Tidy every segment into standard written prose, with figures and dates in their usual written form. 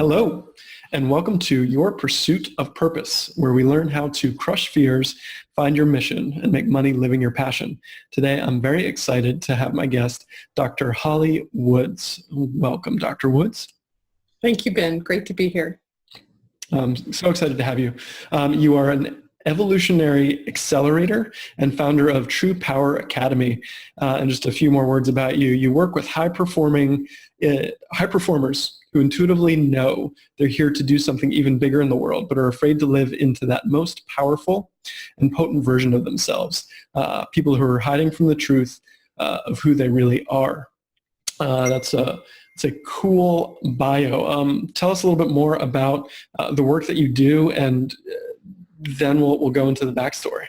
Hello, and welcome to Your Pursuit of Purpose, where we learn how to crush fears, find your mission, and make money living your passion. Today, I'm very excited to have my guest, Dr. Holly Woods. Welcome, Dr. Woods. Thank you, Ben. Great to be here. I'm so excited to have you. You are an evolutionary accelerator and founder of True Power Academy. And just a few more words about you. You work with high performers who intuitively know they're here to do something even bigger in the world, but are afraid to live into that most powerful and potent version of themselves. People who are hiding from the truth of who they really are. It's a cool bio. Tell us a little bit more about the work that you do, and then we'll go into the backstory.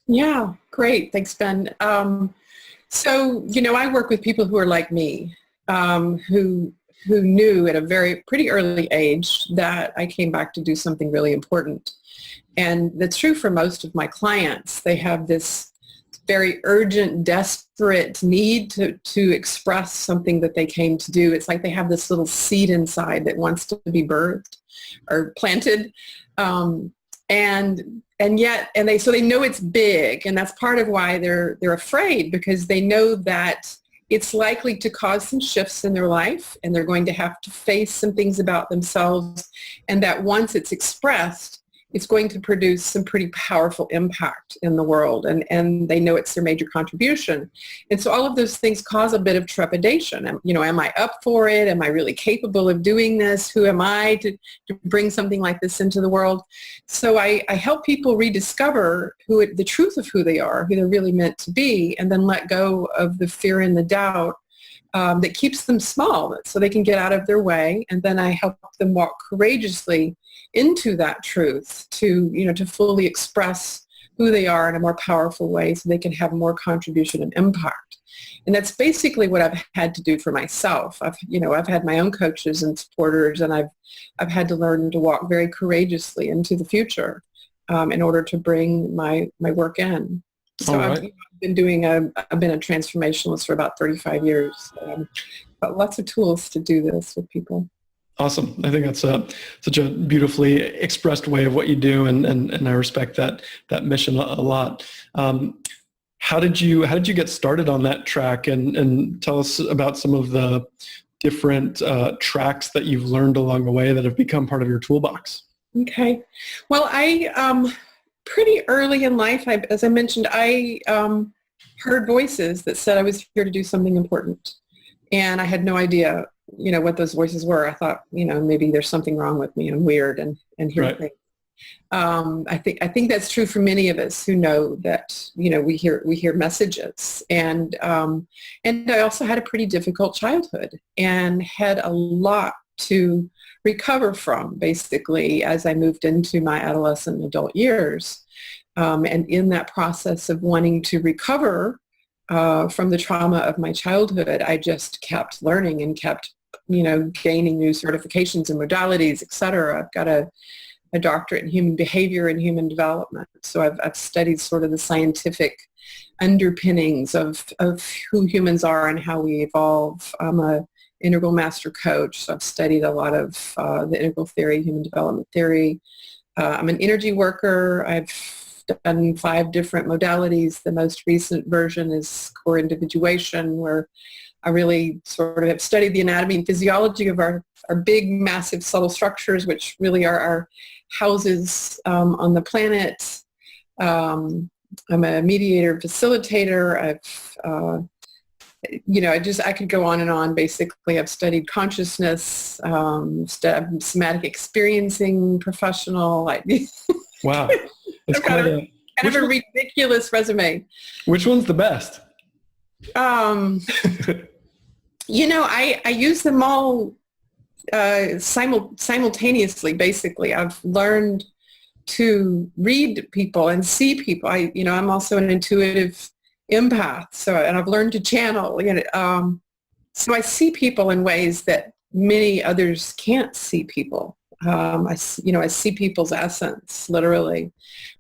Yeah, great. Thanks, Ben. I work with people who are like me, who knew at a pretty early age that I came back to do something really important. And that's true for most of my clients. They have this very urgent, desperate need to express something that they came to do. It's like they have this little seed inside that wants to be birthed or planted. So they know it's big, and that's part of why they're afraid, because they know that it's likely to cause some shifts in their life, and they're going to have to face some things about themselves, and that once it's expressed, it's going to produce some pretty powerful impact in the world, and they know it's their major contribution. And so all of those things cause a bit of trepidation. Am I up for it? Am I really capable of doing this? Who am I to bring something like this into the world? So I help people rediscover the truth of who they are, who they're really meant to be, and then let go of the fear and the doubt that keeps them small, so they can get out of their way. And then I help them walk courageously into that truth to fully express who they are in a more powerful way, so they can have more contribution and impact. And that's basically what I've had to do for myself. I've had my own coaches and supporters, and I've had to learn to walk very courageously into the future in order to bring my work in. So right. I've been a transformationalist for about 35 years. But lots of tools to do this with people. Awesome. I think that's such a beautifully expressed way of what you do, and I respect that mission a lot. How did you get started on that track, and tell us about some of the different tracks that you've learned along the way that have become part of your toolbox? Okay. Well, I pretty early in life, as I mentioned, I heard voices that said I was here to do something important, and I had no idea what those voices were. I thought, maybe there's something wrong with me. I'm weird and hear Right. things. I think that's true for many of us who know that, we hear messages. And I also had a pretty difficult childhood and had a lot to recover from, basically, as I moved into my adolescent and adult years. And in that process of wanting to recover from the trauma of my childhood, I just kept learning and kept, gaining new certifications and modalities, et cetera. I've got a doctorate in human behavior and human development. So I've studied sort of the scientific underpinnings of who humans are and how we evolve. I'm a integral master coach, so I've studied a lot of the integral theory, human development theory. I'm an energy worker. I've done 5 different modalities. The most recent version is core individuation, where I really sort of have studied the anatomy and physiology of our big, massive, subtle structures, which really are our houses on the planet. I'm a mediator, facilitator. I could go on and on. Basically, I've studied consciousness, somatic experiencing professional. Wow. It's I've got kind of a ridiculous resume. Which one's the best? I use them all simultaneously, basically. I've learned to read people and see people. I'm also an intuitive empath, and I've learned to channel. So I see people in ways that many others can't see people. I see people's essence, literally,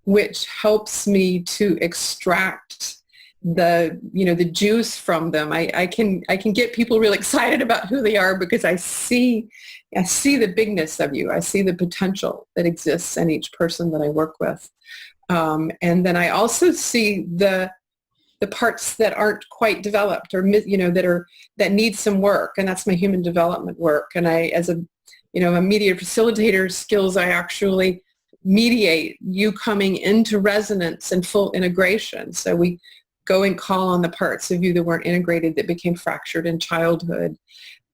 which helps me to extract the juice from them. I can get people really excited about who they are because I see the bigness of you. I see the potential that exists in each person that I work with. And then I also see the parts that aren't quite developed or, that need some work. And that's my human development work. And I, as a media facilitator skills, I actually mediate you coming into resonance and full integration. So we go and call on the parts of you that weren't integrated, that became fractured in childhood.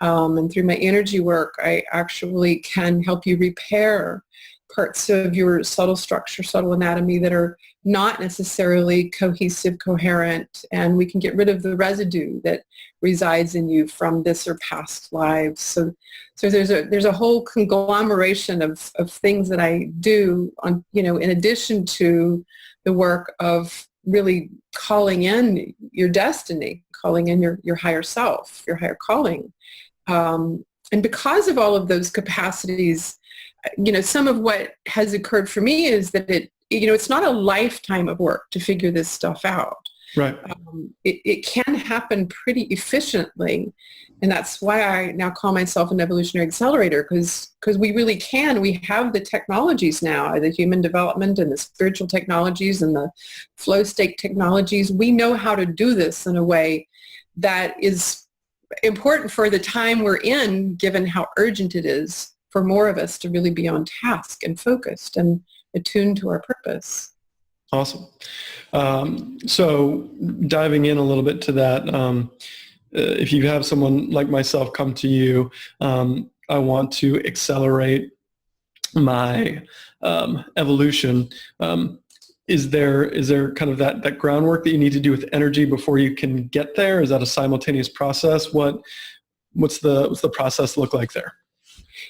And through my energy work, I actually can help you repair parts of your subtle structure, subtle anatomy that are not necessarily cohesive, coherent, and we can get rid of the residue that resides in you from this or past lives. So there's a whole conglomeration of things that I do on, in addition to the work of really calling in your destiny, calling in your higher self, your higher calling. And because of all of those capacities, some of what has occurred for me is that it's not a lifetime of work to figure this stuff out. Right. It can happen pretty efficiently. And that's why I now call myself an evolutionary accelerator, because we really can. We have the technologies now, the human development and the spiritual technologies and the flow state technologies. We know how to do this in a way that is important for the time we're in, given how urgent it is for more of us to really be on task and focused and attuned to our purpose. Awesome. So diving in a little bit to that, if you have someone like myself come to you, I want to accelerate my evolution. Is there kind of that groundwork that you need to do with energy before you can get there? Is that a simultaneous process? What's the process look like there?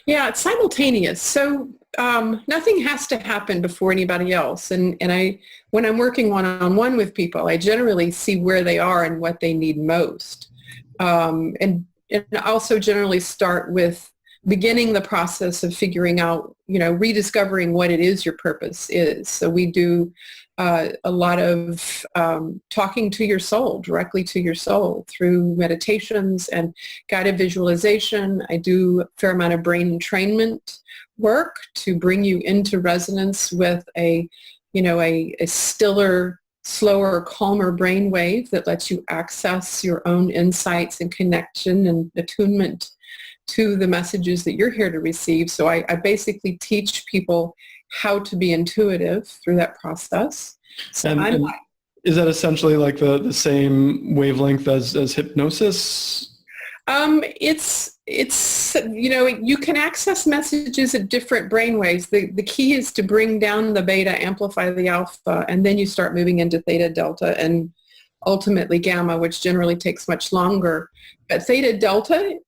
Yeah, it's simultaneous. So nothing has to happen before anybody else. And when I'm working one-on-one with people, I generally see where they are and what they need most. And also generally start with beginning the process of figuring out, rediscovering what it is your purpose is. So we do a lot of talking to your soul, directly to your soul through meditations and guided visualization. I do a fair amount of brain entrainment work to bring you into resonance with a stiller, slower, calmer brain wave that lets you access your own insights and connection and attunement to the messages that you're here to receive. So I basically teach people how to be intuitive through that process. So and is that essentially like the same wavelength as hypnosis? It's you can access messages at different brainwaves. The key is to bring down the beta, amplify the alpha, and then you start moving into theta, delta, and ultimately gamma, which generally takes much longer. But theta, delta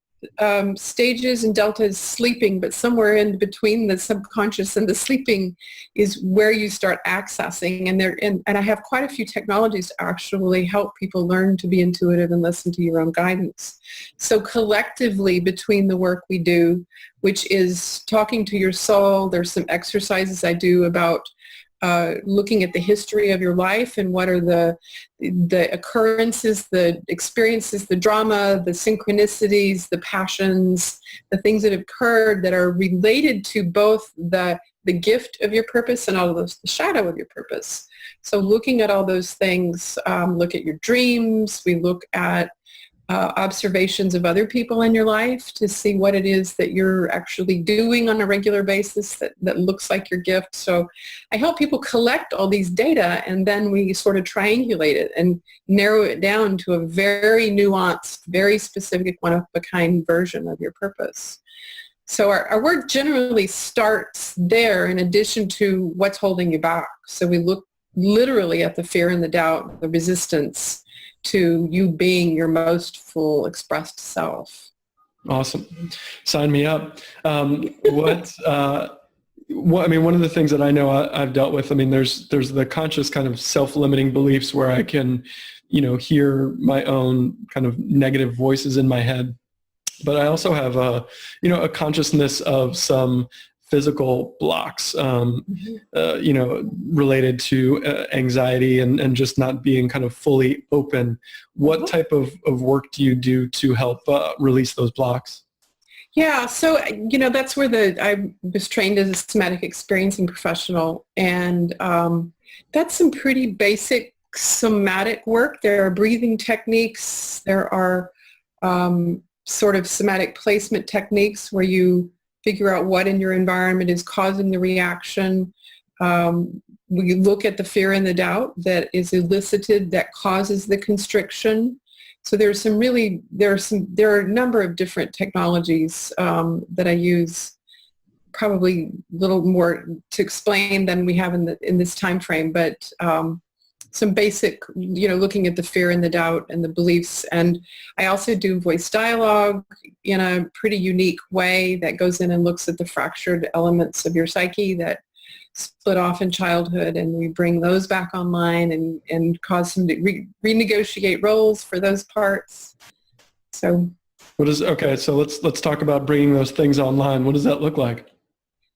stages, and delta is sleeping, but somewhere in between the subconscious and the sleeping is where you start accessing. And I have quite a few technologies to actually help people learn to be intuitive and listen to your own guidance. So collectively, between the work we do, which is talking to your soul, there's some exercises I do about looking at the history of your life and what are the occurrences, the experiences, the drama, the synchronicities, the passions, the things that have occurred that are related to both the gift of your purpose and all of those, the shadow of your purpose. So looking at all those things, look at your dreams. We look at observations of other people in your life to see what it is that you're actually doing on a regular basis that looks like your gift. So I help people collect all these data, and then we sort of triangulate it and narrow it down to a very nuanced, very specific, one-of-a-kind version of your purpose. So our work generally starts there in addition to what's holding you back. So we look literally at the fear and the doubt, the resistance to you being your most full expressed self. Awesome. Sign me up. One of the things that I know I've dealt with, there's the conscious kind of self-limiting beliefs where I can, hear my own kind of negative voices in my head. But I also have a consciousness of some physical blocks, related to anxiety and just not being kind of fully open. What type of work do you do to help release those blocks? Yeah, so that's where I was trained as a somatic experiencing professional, and that's some pretty basic somatic work. There are breathing techniques. There are sort of somatic placement techniques where you figure out what in your environment is causing the reaction. We look at the fear and the doubt that is elicited that causes the constriction. So there are a number of different technologies that I use, probably a little more to explain than we have in this time frame, but some basic, looking at the fear and the doubt and the beliefs. And I also do voice dialogue in a pretty unique way that goes in and looks at the fractured elements of your psyche that split off in childhood, and we bring those back online and cause them to renegotiate roles for those parts. So so let's talk about bringing those things online. What does that look like?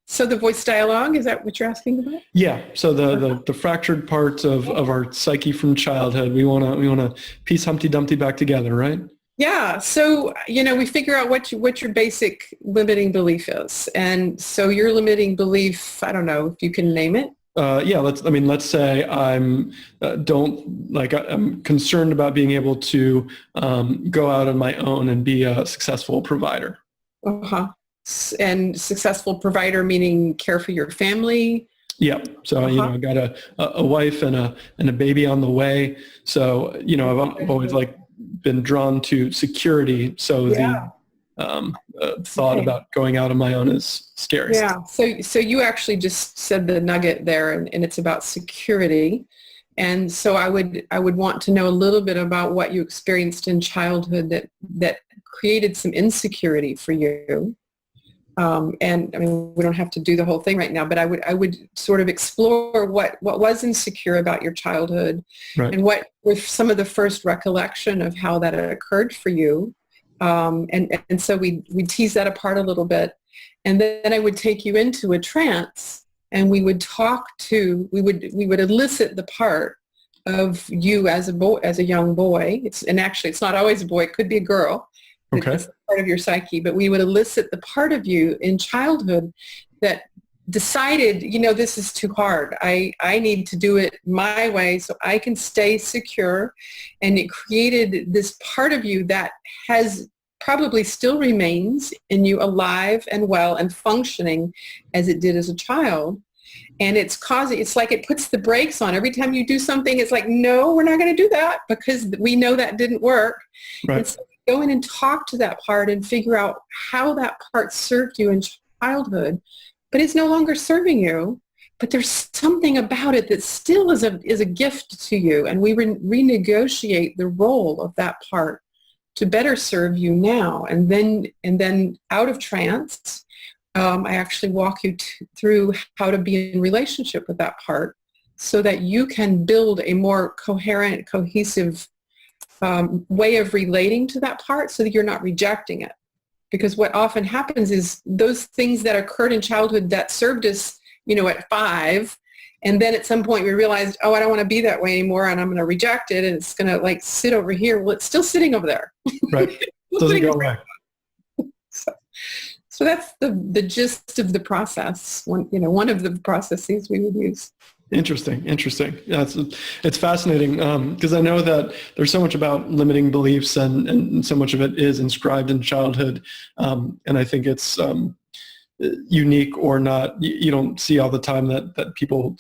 So the voice dialogue, is that what you're asking about? Yeah. So the fractured parts of our psyche from childhood, we want to piece Humpty Dumpty back together, right? Yeah. So, we figure out what your basic limiting belief is. And so your limiting belief, I don't know if you can name it. Let's say I'm concerned about being able to go out on my own and be a successful provider. Uh-huh. And successful provider meaning care for your family. Yeah. So, I got a wife and a baby on the way. So, I've always been drawn to security. So the thought about going out on my own is scary. Yeah. So you actually just said the nugget there, and it's about security. And so I would want to know a little bit about what you experienced in childhood that created some insecurity for you. And I mean, we don't have to do the whole thing right now, but I would sort of explore what was insecure about your childhood, right, and what were some of the first recollection of how that occurred for you. And so we tease that apart a little bit, and then I would take you into a trance, and we would we would elicit the part of you as a young boy. It's not always a boy. It could be a girl. Okay. It's part of your psyche, but we would elicit the part of you in childhood that decided, this is too hard. I need to do it my way so I can stay secure. And it created this part of you that has probably still remains in you, alive and well and functioning as it did as a child. And it's like it puts the brakes on. Every time you do something, it's like, no, we're not going to do that because we know that didn't work. Right. And so go in and talk to that part and figure out how that part served you in childhood, but it's no longer serving you. But there's something about it that still is a gift to you, and we renegotiate the role of that part to better serve you now. And then out of trance, I actually walk you through how to be in relationship with that part, so that you can build a more coherent, cohesive way of relating to that part, so that you're not rejecting it. Because what often happens is those things that occurred in childhood that served us, at 5, and then at some point we realized, I don't want to be that way anymore, and I'm going to reject it, and it's going to sit over here. Well, it's still sitting over there. Right. Doesn't go away. So that's the gist of the process. One of the processes we would use. Interesting. Yeah, it's fascinating because I know that there's so much about limiting beliefs and so much of it is inscribed in childhood. And I think it's unique or not. You don't see all the time that people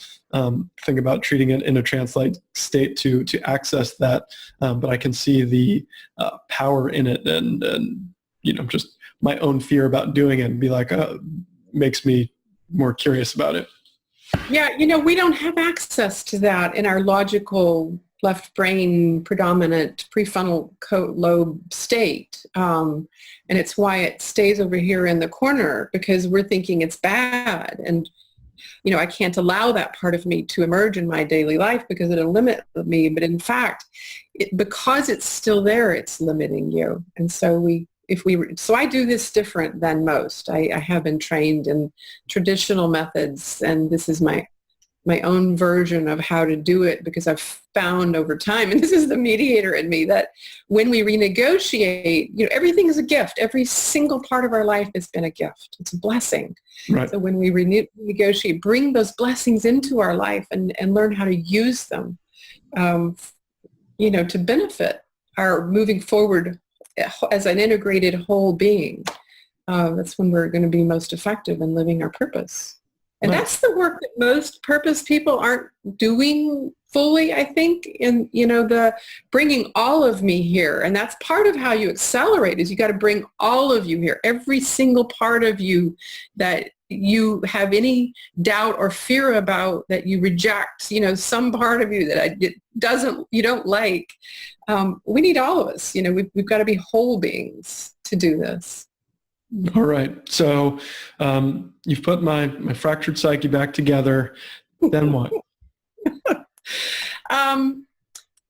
think about treating it in a trance-like state to access that. But I can see the power in it and just my own fear about doing it and be like, makes me more curious about it. Yeah, we don't have access to that in our logical left brain predominant prefrontal lobe state. And it's why it stays over here in the corner, because we're thinking it's bad. And, I can't allow that part of me to emerge in my daily life because it'll limit me. But in fact, because it's still there, it's limiting you. And so we so I do this different than most. I have been trained in traditional methods, and this is my own version of how to do it, because I've found over time, and this is the mediator in me, that when we renegotiate, everything is a gift. Every single part of our life has been a gift. It's a blessing. Right. So when we renegotiate, bring those blessings into our life and learn how to use them, to benefit our moving forward as an integrated whole being. That's when we're going to be most effective in living our purpose. And Right. that's the work that most purpose people aren't doing fully, I think, in, the bringing all of me here. And that's part of how you accelerate, is you got to bring all of you here, every single part of you that you have any doubt or fear about, that you reject, some part of you that you don't like. We need all of us. We've got to be whole beings to do this. All right. So you've put my fractured psyche back together. Then what?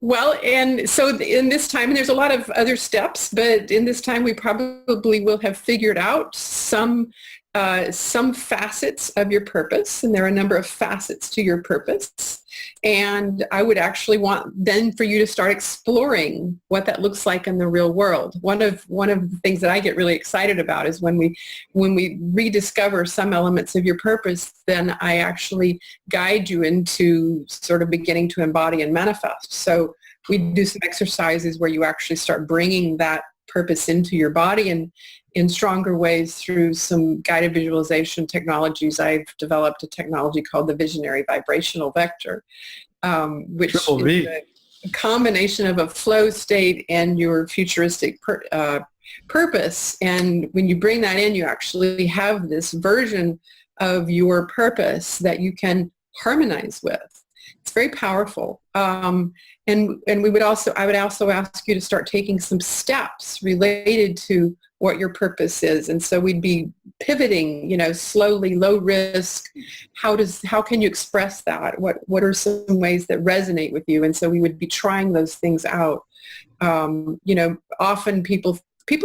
Well, and so in this time, and there's a lot of other steps, but in this time, we probably will have figured out some facets of your purpose, and there are a number of facets to your purpose. And I would actually want then for you to start exploring what that looks like in the real world. One of the things that I get really excited about is when we rediscover some elements of your purpose, then I actually guide you into sort of beginning to embody and manifest. So we do some exercises where you actually start bringing that purpose into your body, and in stronger ways through some guided visualization technologies. I've developed a technology called the Visionary Vibrational Vector, which is a combination of a flow state and your futuristic purpose. And when you bring that in, you actually have this version of your purpose that you can harmonize with. It's very powerful. And I would also ask you to start taking some steps related to what your purpose is. And so we'd be pivoting, slowly, low risk. How can you express that? What are some ways that resonate with you? And so we would be trying those things out. Often people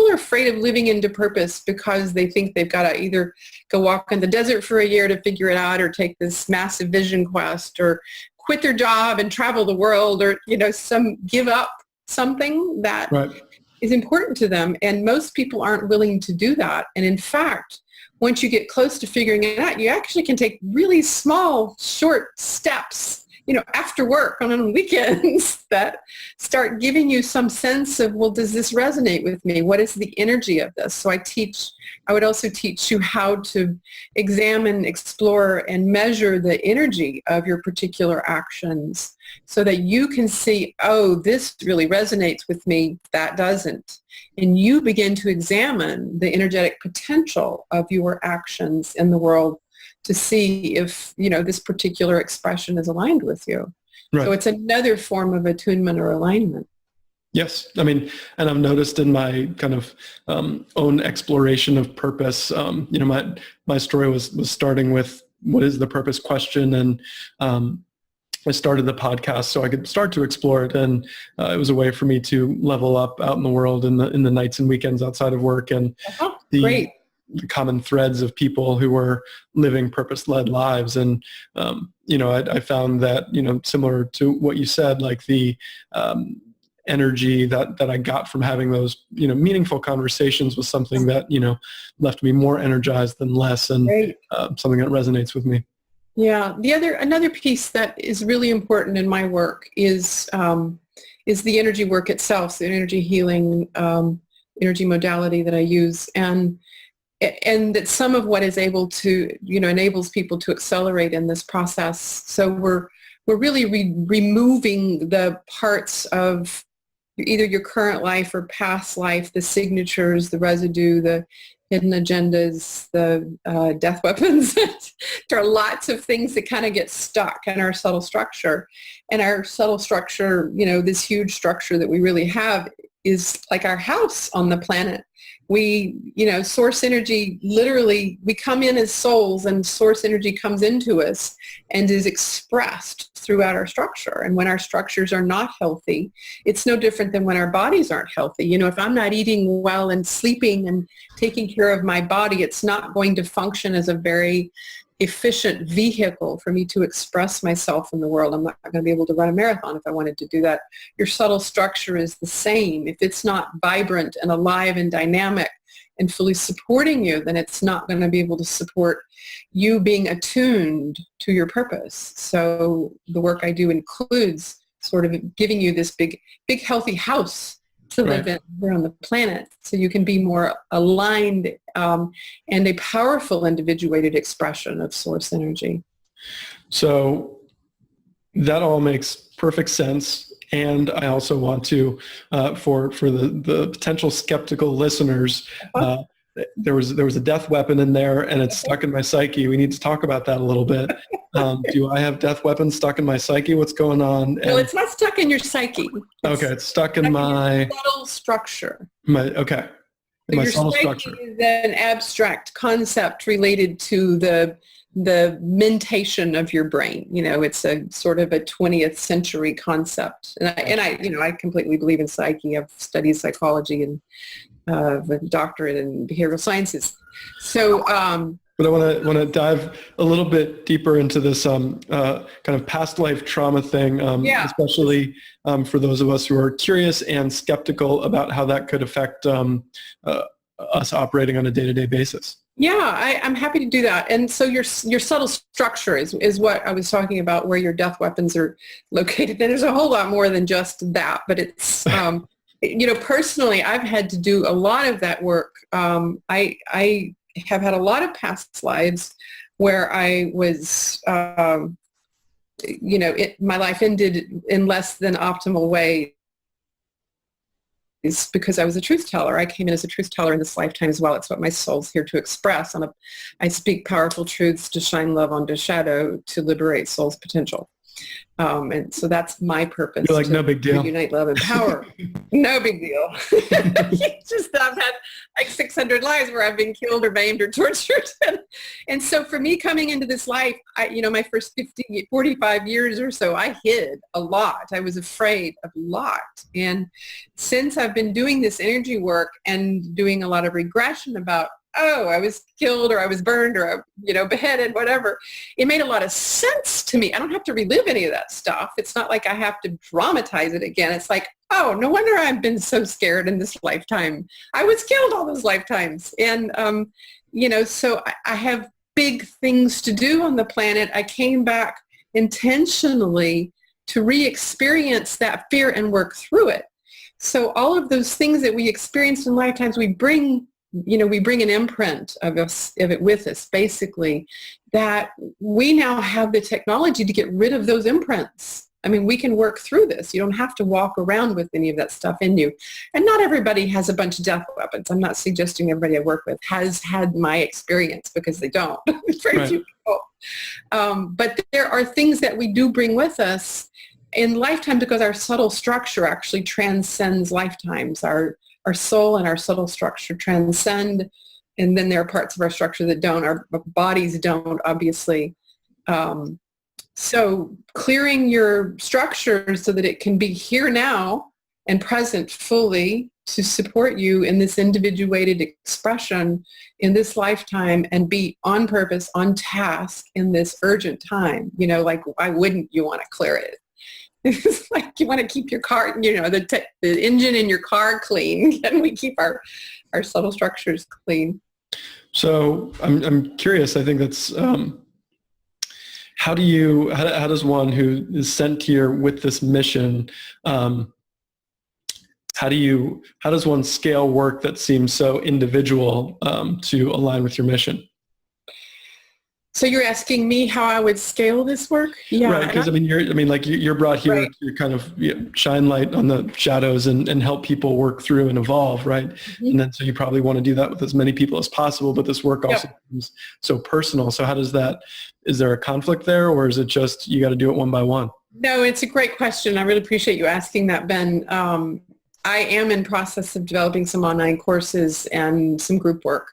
are afraid of living into purpose because they think they've got to either go walk in the desert for a year to figure it out, or take this massive vision quest, or quit their job and travel the world, or, give up something that is important to them. And most people aren't willing to do that. And in fact, once you get close to figuring it out, you actually can take really small, short steps, after work on weekends that start giving you some sense of, well, does this resonate with me? What is the energy of this? So I would also teach you how to examine, explore, and measure the energy of your particular actions so that you can see, oh, this really resonates with me, that doesn't. And you begin to examine the energetic potential of your actions in the world to see if, this particular expression is aligned with you. Right. So it's another form of attunement or alignment. Yes. I mean, and I've noticed in my kind of own exploration of purpose, my story was starting with what is the purpose question. And I started the podcast so I could start to explore it. And it was a way for me to level up out in the world in the nights and weekends outside of work. And Great. The common threads of people who were living purpose-led lives. And, I found that, similar to what you said, like the energy that I got from having those, meaningful conversations was something that, left me more energized than less, and something that resonates with me. Yeah. Another piece that is really important in my work is the energy work itself, the energy healing, energy modality that I use. And that some of what is able to, enables people to accelerate in this process. So we're really removing the parts of either your current life or past life, the signatures, the residue, the hidden agendas, the death weapons. There are lots of things that kind of get stuck in our subtle structure. And our subtle structure, this huge structure that we really have, is like our house on the planet. We, source energy, literally, we come in as souls and source energy comes into us and is expressed throughout our structure. And when our structures are not healthy, it's no different than when our bodies aren't healthy. If I'm not eating well and sleeping and taking care of my body, it's not going to function as a very efficient vehicle for me to express myself in the world. I'm not going to be able to run a marathon if I wanted to do that. Your subtle structure is the same. If it's not vibrant and alive and dynamic and fully supporting you, then it's not going to be able to support you being attuned to your purpose. So the work I do includes sort of giving you this big healthy house to live in here on the planet, so you can be more aligned and a powerful individuated expression of source energy. So that all makes perfect sense. And I also want to, for the potential skeptical listeners, there was a death weapon in there, and it's stuck in my psyche. We need to talk about that a little bit. Do I have death weapons stuck in my psyche? What's going on? No, it's not stuck in your psyche. It's stuck in my subtle structure. My your subtle psyche structure is an abstract concept related to the mentation of your brain. It's a sort of a 20th century concept. And I completely believe in psyche. I've studied psychology and a doctorate in behavioral sciences. So, but I want to dive a little bit deeper into this kind of past life trauma thing, especially for those of us who are curious and skeptical about how that could affect us operating on a day-to-day basis. Yeah, I'm happy to do that. And so your subtle structure is what I was talking about, where your death weapons are located. And there's a whole lot more than just that, but it's, personally, I've had to do a lot of that work. I have had a lot of past lives where I was, my life ended in less than optimal way. Is because I was a truth teller. I came in as a truth teller in this lifetime as well. It's what my soul's here to express. I speak powerful truths to shine love onto shadow, to liberate soul's potential. And so that's my purpose. You're like, no big deal. Unite love and power. No big deal. Just I've had like 600 lives where I've been killed or maimed or tortured. And so for me coming into this life, my first 45 years or so, I hid a lot. I was afraid of a lot. And since I've been doing this energy work and doing a lot of regression about, I was killed or I was burned or, beheaded, whatever. It made a lot of sense to me. I don't have to relive any of that stuff. It's not like I have to dramatize it again. It's like, no wonder I've been so scared in this lifetime. I was killed all those lifetimes. And, so I have big things to do on the planet. I came back intentionally to re-experience that fear and work through it. So all of those things that we experienced in lifetimes, we bring an imprint of it with us, basically, that we now have the technology to get rid of those imprints. I mean, we can work through this. You don't have to walk around with any of that stuff in you. And not everybody has a bunch of death weapons. I'm not suggesting everybody I work with has had my experience, because they don't. Very few people. But there are things that we do bring with us in lifetime, because our subtle structure actually transcends lifetimes. Our soul and our subtle structure transcend, and then there are parts of our structure that don't. Our bodies don't, obviously. So clearing your structure so that it can be here now and present fully to support you in this individuated expression in this lifetime, and be on purpose, on task in this urgent time. Like, why wouldn't you want to clear it? It's like you want to keep your car, the engine in your car clean. Can we keep our subtle structures clean? So I'm curious. I think that's how does one who is sent here with this mission, how does one scale work that seems so individual to align with your mission? So you're asking me how I would scale this work? Yeah. Right, because you're brought here to kind of shine light on the shadows and help people work through and evolve, right? Mm-hmm. And then so you probably want to do that with as many people as possible, but this work also is so personal. So how does that, is there a conflict there, or is it just you got to do it one by one? No, it's a great question. I really appreciate you asking that, Ben. I am in process of developing some online courses and some group work.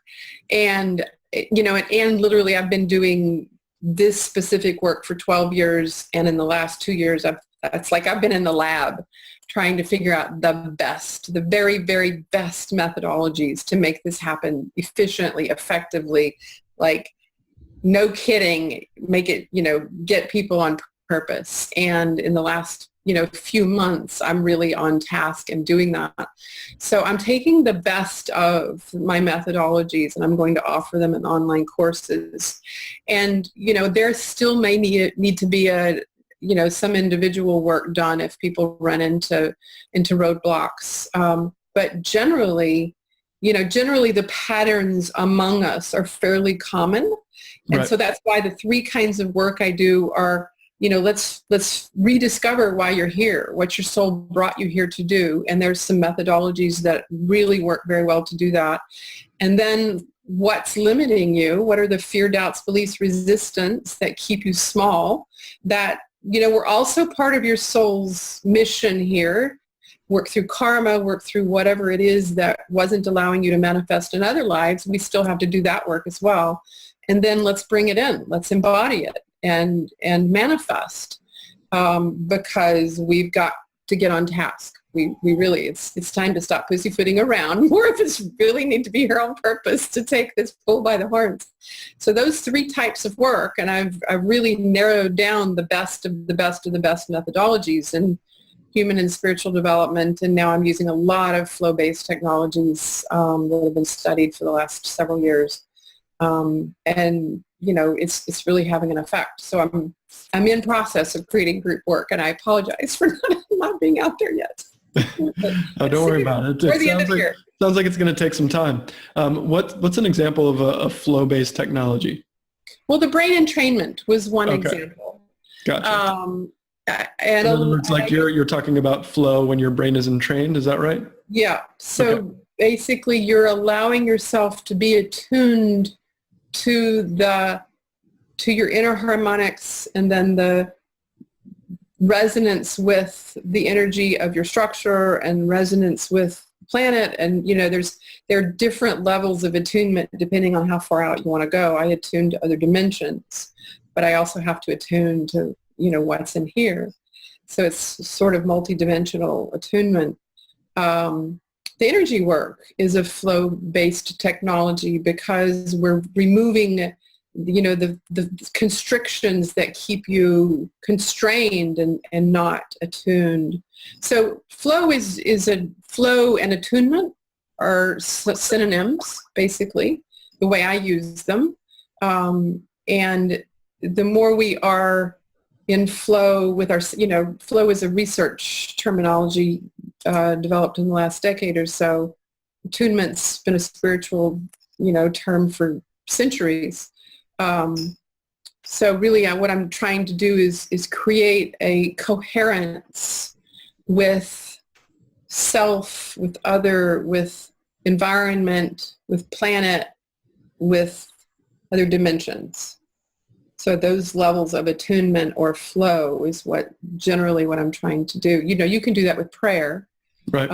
And, and literally I've been doing this specific work for 12 years. And in the last 2 years, it's like I've been in the lab trying to figure out the very, very best methodologies to make this happen efficiently, effectively, like no kidding, make it, get people on purpose. And in the last, few months, I'm really on task and doing that. So I'm taking the best of my methodologies and I'm going to offer them in online courses. And, there still may need to be some individual work done if people run into roadblocks. But generally the patterns among us are fairly common. And Right. so that's why the 3 kinds of work I do are, let's rediscover why you're here, what your soul brought you here to do. And there's some methodologies that really work very well to do that. And then what's limiting you? What are the fear, doubts, beliefs, resistance that keep you small? That, we're also part of your soul's mission here. Work through karma, work through whatever it is that wasn't allowing you to manifest in other lives. We still have to do that work as well. And then let's bring it in. Let's embody it and manifest, because we've got to get on task. We really, it's time to stop pussyfooting around. More of us really need to be here on purpose to take this bull by the horns. So those 3 types of work, and I've really narrowed down the best of the best of the best methodologies in human and spiritual development. And now I'm using a lot of flow-based technologies that have been studied for the last several years. And it's really having an effect. So I'm in process of creating group work, and I apologize for not being out there yet. Oh, don't worry about it. Toward the end of the year. Sounds like it's going to take some time. What's an example of a flow-based technology? Well, the brain entrainment was one Okay. example. Gotcha. And In other words, like you're talking about flow when your brain is entrained. Is that right? Yeah. So Okay. basically, you're allowing yourself to be attuned to your inner harmonics, and then the resonance with the energy of your structure and resonance with the planet. And there are different levels of attunement depending on how far out you want to go. I attune to other dimensions, but I also have to attune to what's in here. So it's sort of multidimensional attunement. The energy work is a flow-based technology because we're removing, the constrictions that keep you constrained and not attuned. So flow flow and attunement are synonyms, basically, the way I use them. And the more we are in flow with our, flow is a research terminology developed in the last decade or so. Attunement's been a spiritual, term for centuries. So really what I'm trying to do is create a coherence with self, with other, with environment, with planet, with other dimensions. So those levels of attunement or flow is what I'm trying to do. You can do that with prayer. Right.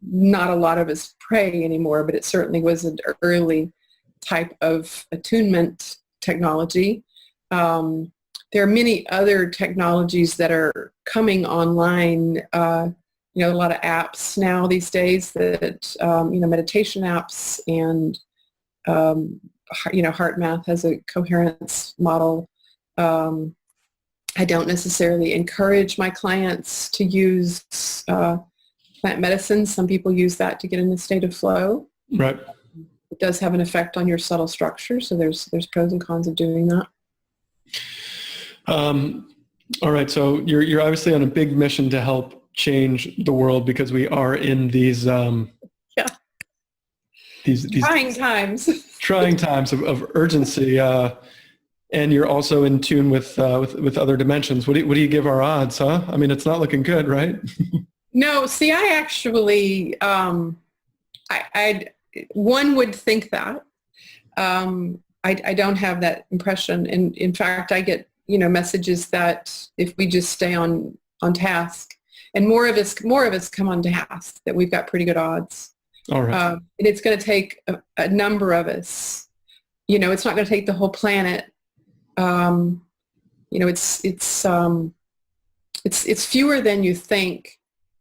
Not a lot of us pray anymore, but it certainly was an early type of attunement technology. There are many other technologies that are coming online. A lot of apps now these days that, meditation apps, and HeartMath has a coherence model. I don't necessarily encourage my clients to use plant medicine. Some people use that to get in a state of flow. Right. It does have an effect on your subtle structure, so there's pros and cons of doing that. All right, so you're obviously on a big mission to help change the world, because we are in these these trying times. trying times of urgency, and you're also in tune with other dimensions. What do you give our odds, huh? I mean, it's not looking good, right? No, see, I actually, one would think that. I don't have that impression. And in fact, I get, messages that if we just stay on task, And more of us come on task, that we've got pretty good odds. All right. And it's going to take a number of us. It's not going to take the whole planet. It's fewer than you think.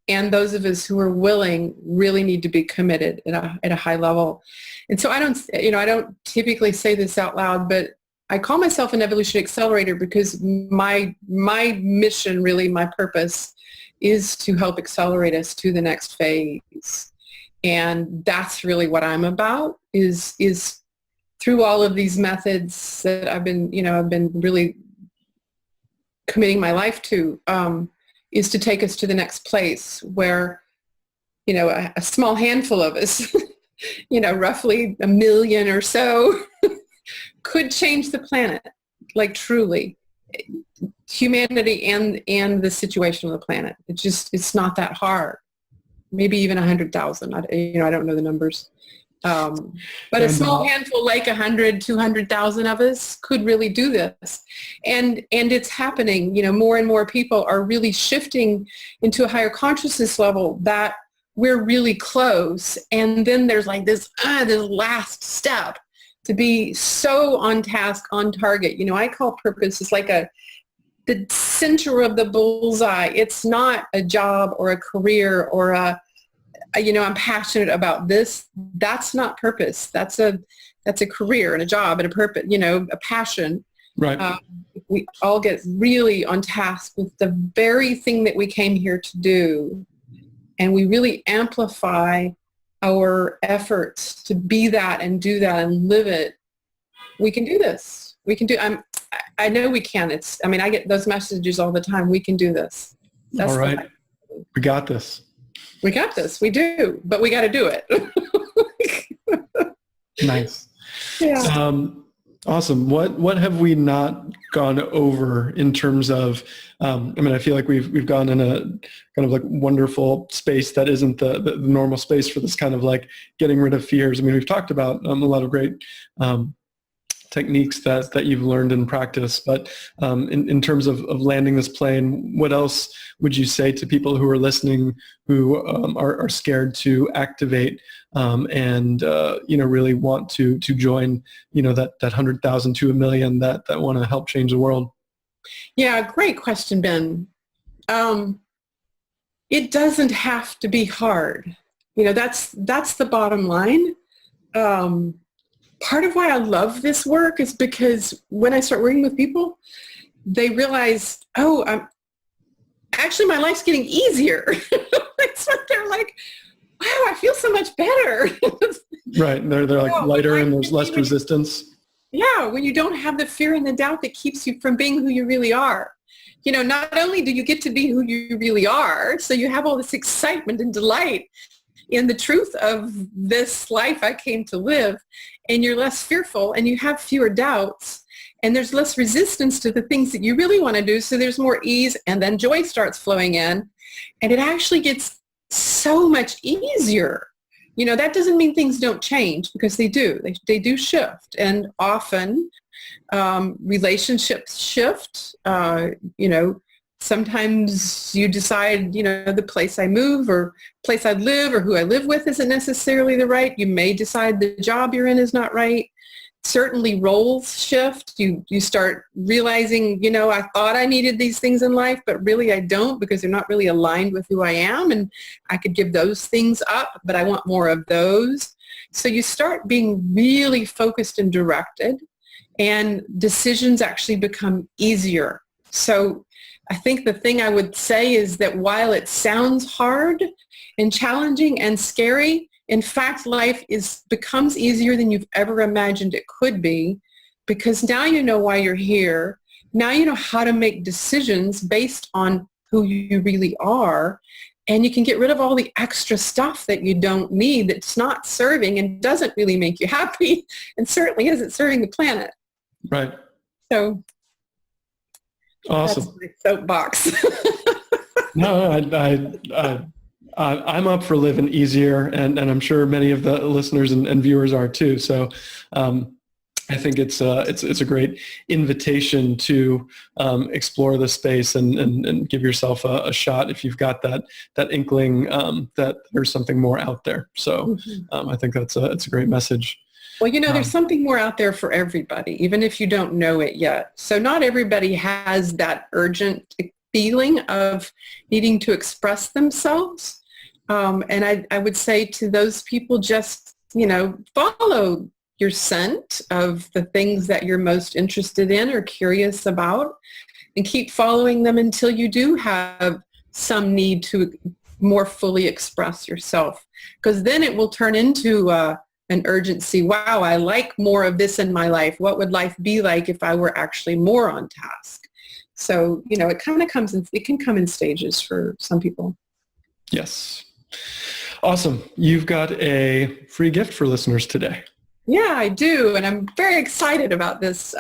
And those of us who are willing really need to be committed at a high level. And so I don't typically say this out loud, but I call myself an evolution accelerator because my mission, really my purpose, is to help accelerate us to the next phase. And that's really what I'm about, is through all of these methods that I've been really committing my life to, is to take us to the next place where, a small handful of us, roughly 1 million or so, could change the planet, like truly, humanity and the situation of the planet. It's not that hard. Maybe even 100,000. I don't know the numbers. But a small handful, like 100, 200,000 of us, could really do this. And it's happening. More and more people are really shifting into a higher consciousness level that we're really close. And then there's like this last step to be so on task, on target. I call purpose is like the center of the bullseye. It's not a job or a career or I'm passionate about this. That's not purpose. That's a career and a job and a purpose, a passion. Right. We all get really on task with the very thing that we came here to do. And we really amplify our efforts to be that and do that and live it. We can do this. We can do, I know we can. I get those messages all the time. We can do this. That's all right. We got this. We got this. We do, but we got to do it. Nice. Yeah. Awesome. What have we not gone over in terms of, I feel like we've gone in a kind of like wonderful space that isn't the normal space for this kind of like getting rid of fears. We've talked about a lot of great techniques that you've learned in practice, but in terms of landing this plane, what else would you say to people who are listening who are scared to activate and really want to join that 100,000 to 1 million that want to help change the world? Yeah, great question, Ben. It doesn't have to be hard. That's the bottom line. Part of why I love this work is because when I start working with people, they realize, actually my life's getting easier. It's what they're like, wow, I feel so much better. Right. They're like lighter and there's less resistance. Yeah. When you don't have the fear and the doubt that keeps you from being who you really are. Not only do you get to be who you really are, so you have all this excitement and delight in the truth of this life I came to live, and you're less fearful and you have fewer doubts and there's less resistance to the things that you really want to do. So there's more ease, and then joy starts flowing in, and it actually gets so much easier. That doesn't mean things don't change, because they do. They do shift, and often relationships shift. Sometimes you decide, the place I move or place I live or who I live with isn't necessarily the right. You may decide the job you're in is not right. Certainly roles shift. You start realizing, I thought I needed these things in life, but really I don't, because they're not really aligned with who I am. And I could give those things up, but I want more of those. So you start being really focused and directed, and decisions actually become easier. So I think the thing I would say is that while it sounds hard and challenging and scary, in fact, life becomes easier than you've ever imagined it could be, because now you know why you're here. Now you know how to make decisions based on who you really are, and you can get rid of all the extra stuff that you don't need, that's not serving and doesn't really make you happy, and certainly isn't serving the planet. Right. So awesome. That's my soapbox. No, I'm up for living easier, and I'm sure many of the listeners and viewers are too. So I think it's a great invitation to explore the space and give yourself a shot if you've got that inkling that there's something more out there. So I think it's a great message. Well, there's something more out there for everybody, even if you don't know it yet. So not everybody has that urgent feeling of needing to express themselves. And I would say to those people, just, follow your scent of the things that you're most interested in or curious about, and keep following them until you do have some need to more fully express yourself. Because then it will turn into an urgency. Wow, I like more of this in my life. What would life be like if I were actually more on task? So, it kind of it can come in stages for some people. Yes. Awesome. You've got a free gift for listeners today. Yeah, I do. And I'm very excited about this.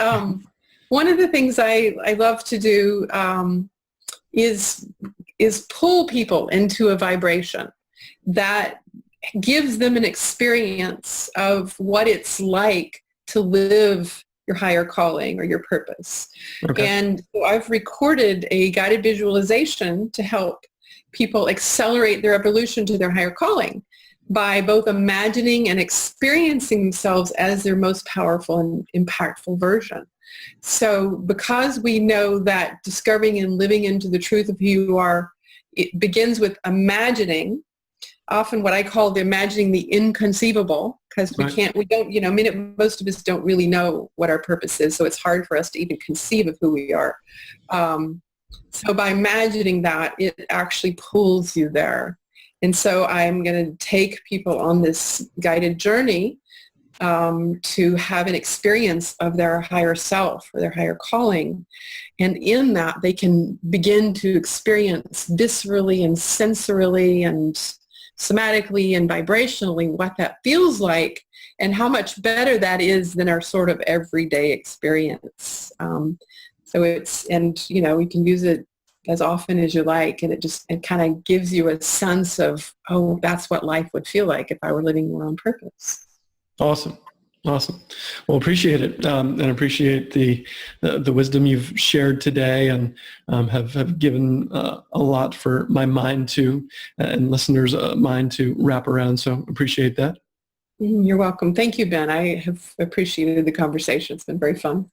One of the things I love to do is pull people into a vibration that gives them an experience of what it's like to live your higher calling or your purpose. Okay. And so I've recorded a guided visualization to help people accelerate their evolution to their higher calling by both imagining and experiencing themselves as their most powerful and impactful version. So because we know that discovering and living into the truth of who you are, it begins with imagining, often what I call imagining the inconceivable, because most of us don't really know what our purpose is, so it's hard for us to even conceive of who we are. So by imagining that, it actually pulls you there. And so I'm going to take people on this guided journey to have an experience of their higher self or their higher calling. And in that, they can begin to experience viscerally and sensorily and somatically and vibrationally what that feels like and how much better that is than our sort of everyday experience. So you can use it as often as you like, and it kind of gives you a sense of, oh, that's what life would feel like if I were living more on purpose. Awesome. Well, appreciate it, and appreciate the wisdom you've shared today, and have given a lot for my mind to, and listeners' mind to wrap around. So appreciate that. You're welcome. Thank you, Ben. I have appreciated the conversation. It's been very fun.